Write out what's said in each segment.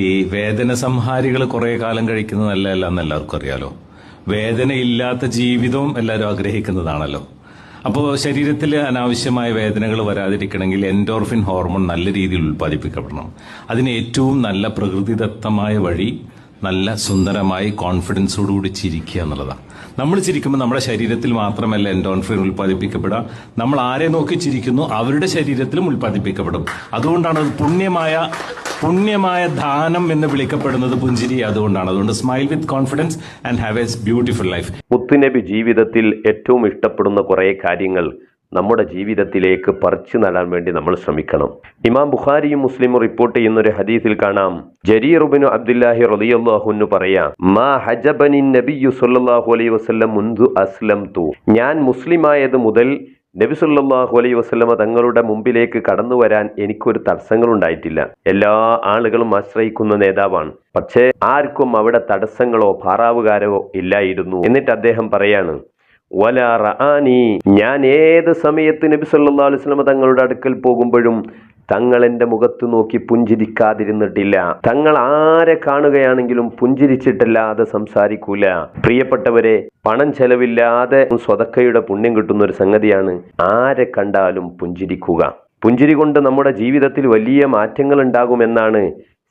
ഈ വേദന സംഹാരികൾ കുറെ കാലം കഴിക്കുന്നത് നല്ലതല്ല എന്ന് എല്ലാവർക്കും അറിയാലോ. വേദനയില്ലാത്ത ജീവിതവും എല്ലാവരും ആഗ്രഹിക്കുന്നതാണല്ലോ. അപ്പോൾ ശരീരത്തിൽ അനാവശ്യമായ വേദനകൾ വരാതിരിക്കണമെങ്കിൽ എൻഡോർഫിൻ ഹോർമോൺ നല്ല രീതിയിൽ ഉൽപ്പാദിപ്പിക്കപ്പെടണം. അതിന് ഏറ്റവും നല്ല പ്രകൃതിദത്തമായ വഴി നല്ല സുന്ദരമായി കോൺഫിഡൻസോടുകൂടി ചിരിക്കുക എന്നുള്ളതാണ്. നമ്മൾ ചിരിക്കുമ്പോൾ നമ്മുടെ ശരീരത്തിൽ മാത്രമല്ല എൻഡോർഫിൻ ഉൽപ്പാദിപ്പിക്കപ്പെടുക, നമ്മൾ ആരെ നോക്കി ചിരിക്കുന്നു അവരുടെ ശരീരത്തിലും ഉൽപ്പാദിപ്പിക്കപ്പെടും. അതുകൊണ്ടാണ് അത് പുണ്യമായ ദാനം എന്ന് വിളിക്കപ്പെടുന്നത് പുഞ്ചിരി. അതുകൊണ്ട് smile with confidence and have A beautiful life. മുത്തുനബി ജീവിതത്തിൽ ഏറ്റവും ഇഷ്ടപ്പെടുന്ന കുറേ കാര്യങ്ങൾ നമ്മുടെ ജീവിതത്തിലേക്ക് പറിച്ചു നടാൻ വേണ്ടി നമ്മൾ ശ്രമിക്കണം. ഇമാം ബുഖാരിയും മുസ്ലിമും റിപ്പോർട്ട് ചെയ്യുന്ന ഒരു ഹദീസിൽ കാണാം, ജരീർ ഇബ്നു അബ്ദുല്ലാഹി റളിയല്ലാഹു അൻഹു പറയാ, മാ ഹജബനി നബിയ്യു സ്വല്ലല്ലാഹു അലൈഹി വസല്ലം മുൻദു അസ്ലംതു. ഞാൻ മുസ്ലിമായത് മുതൽ നബി സല്ലല്ലാഹു അലൈഹി വസല്ലമ തങ്ങളുടെ മുമ്പിലേക്ക് കടന്നു വരാൻ എനിക്കൊരു തടസ്സങ്ങളുണ്ടായിട്ടില്ല. എല്ലാ ആളുകളും ആശ്രയിക്കുന്ന നേതാവാണ്, പക്ഷേ ആർക്കും അവിടെ തടസ്സങ്ങളോ പാറാവുകാരോ ഇല്ലായിരുന്നു. എന്നിട്ട് അദ്ദേഹം പറയാണ്, വലാ റആനി, ഞാൻ ഏത് സമയത്ത് നബി സല്ലല്ലാഹു അലൈഹി വസല്ലമ തങ്ങളുടെ അടുക്കൽ പോകുമ്പോഴും തങ്ങൾ എൻ്റെ മുഖത്ത് നോക്കി പുഞ്ചിരിക്കാതിരുന്നിട്ടില്ല. തങ്ങൾ ആരെ കാണുകയാണെങ്കിലും പുഞ്ചിരിച്ചിട്ടല്ലാതെ സംസാരിക്കൂല. പ്രിയപ്പെട്ടവരെ, പണം ചെലവില്ലാതെ സ്വതക്കയുടെ പുണ്യം കിട്ടുന്ന ഒരു സംഗതിയാണ് ആരെ കണ്ടാലും പുഞ്ചിരിക്കുക. പുഞ്ചിരി കൊണ്ട് നമ്മുടെ ജീവിതത്തിൽ വലിയ മാറ്റങ്ങൾ ഉണ്ടാകുമെന്നാണ്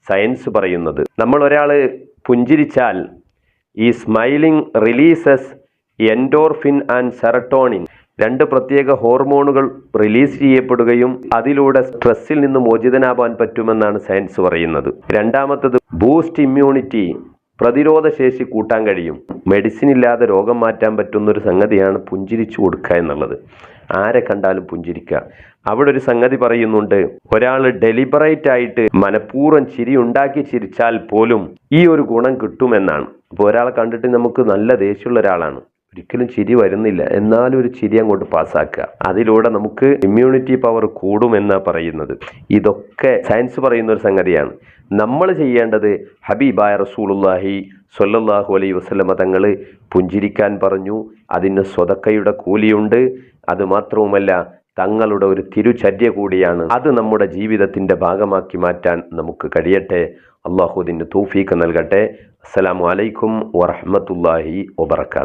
സയൻസ് പറയുന്നത്. നമ്മൾ ഒരാള് പുഞ്ചിരിച്ചാൽ ഈ smiling releases endorphin and serotonin, രണ്ട് പ്രത്യേക ഹോർമോണുകൾ റിലീസ് ചെയ്യപ്പെടുകയും അതിലൂടെ സ്ട്രെസ്സിൽ നിന്ന് മോചിതനാവാൻ പറ്റുമെന്നാണ് സയൻസ് പറയുന്നത്. രണ്ടാമത്തത് ബൂസ്റ്റ് ഇമ്മ്യൂണിറ്റി, പ്രതിരോധ ശേഷി കൂട്ടാൻ കഴിയും. മെഡിസിൻ ഇല്ലാതെ രോഗം മാറ്റാൻ പറ്റുന്ന ഒരു സംഗതിയാണ് പുഞ്ചിരിച്ചു കൊടുക്കുക എന്നുള്ളത്. ആരെ കണ്ടാലും പുഞ്ചിരിക്കുക. അവിടെ ഒരു സംഗതി പറയുന്നുണ്ട്, ഒരാൾ ഡെലിബറേറ്റ് ആയിട്ട് മനഃപൂർവ്വം ചിരി ഉണ്ടാക്കി ചിരിച്ചാൽ പോലും ഈ ഒരു ഗുണം കിട്ടുമെന്നാണ്. അപ്പോൾ ഒരാളെ കണ്ടിട്ട് നമുക്ക് നല്ല ദേഷ്യമുള്ള ഒരാളാണ്, ഒരിക്കലും ചിരി വരുന്നില്ല, എന്നാലും ഒരു ചിരി അങ്ങോട്ട് പാസ്സാക്കുക, അതിലൂടെ നമുക്ക് ഇമ്മ്യൂണിറ്റി പവർ കൂടുമെന്നാണ് പറയുന്നത്. ഇതൊക്കെ സയൻസ് പറയുന്ന ഒരു സംഗതിയാണ്. നമ്മൾ ചെയ്യേണ്ടത്, ഹബീബായ റസൂലുള്ളാഹി സ്വല്ലല്ലാഹു അലൈഹി വസല്ലമ തങ്ങൾ പുഞ്ചിരിക്കാൻ പറഞ്ഞു. അതിന് സ്വതക്കയുടെ കൂലിയുണ്ട്. അതുമാത്രവുമല്ല, തങ്ങളുടെ ഒരു തിരുചര്യ കൂടിയാണ്. അത് നമ്മുടെ ജീവിതത്തിൻ്റെ ഭാഗമാക്കി മാറ്റാൻ നമുക്ക് കഴിയട്ടെ. അല്ലാഹു അതിന് തൗഫീഖ് നൽകട്ടെ. അസ്സലാമു അലൈക്കും വറഹ്മത്തുള്ളാഹി വബറകാതുഹു.